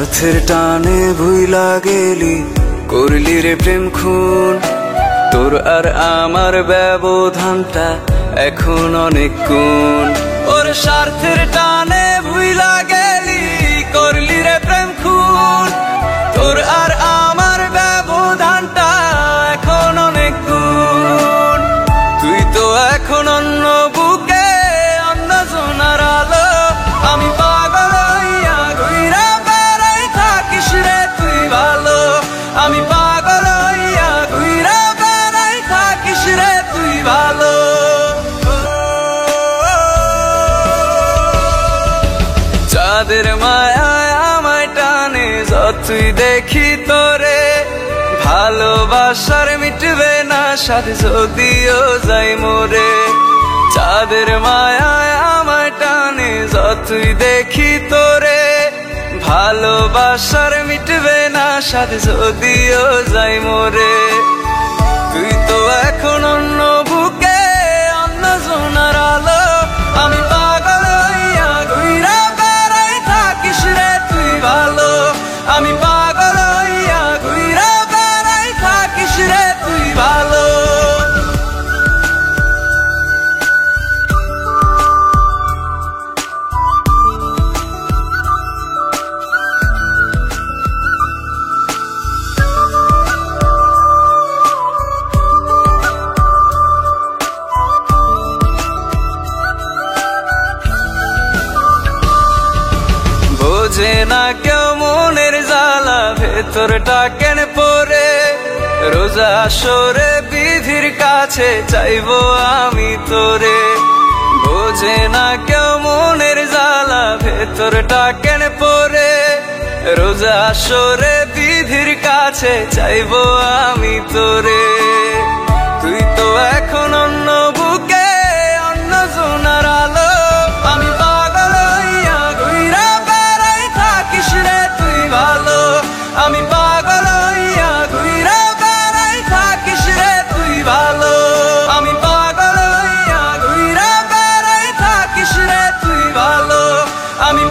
পথের টানে ভুইলা গেলি, করলি রে প্রেম খুন। তোর আর আমার ব্যবধানটা এখন অনেক গুণ। ওর স্বার্থের টানে ভুইলা গেলি, করলি রে প্রেম খুন। তোর আর আমার ব্যবধানটা এখন অনেক গুণ। তুই তো এখন অন্য বুকে, অন্য জোনার আলো। আমি পাগল হইয়া ঘুইরা বেড়াই, থাকিস রে তুই ভালো। আমি পাগল হইয়া ঘুইরা বেড়াই, থাকিস রে তুই ভালো। চাঁদের মায়ায় আমায় টানে, যতই দেখি তোরে। ভালোবাসার মিটবে না স্বাদ, যদিও যাই মোরে। চাঁদের মায়ায় আমায় টানে, যতই দেখি তোরে। ভালোবাসার মিটবে না স্বাদ, যদিও যাই মোরে। তুই তো এখন অন্য বুকে, অন্য জোনার আলো। আমি পাগল হইয়া ঘুইরা বেড়াই, থাকিস রে তুই ভালো। আমি পাগল হইয়া ঘুইরা বেড়াই, থাকিস রে তুই ভালো। বোঝে না কেউ মনের জ্বালা, ভেতরটা কেন পরে। রোজা আসরে বিধির কাছে চাইবো আমি তোরে। বোঝে না কেউ মনের জ্বালা, ভেতরটা কেন পরে। রোজা আসরে বিধির কাছে চাইবো আমি তোরে। তুই তো এখন অন্য বুকে, অন্য জোনার আলো। আমি পাগল হইয়া ঘুইরা বেড়াই, থাকিস রে তুই ভালো। আমি পাগল হইয়া ঘুইরা বেড়াই, থাকিস রে তুই ভালো। আমি পাগল হইয়া ঘুইরা বেড়াই, থাকিস রে তুই ভালো। আমি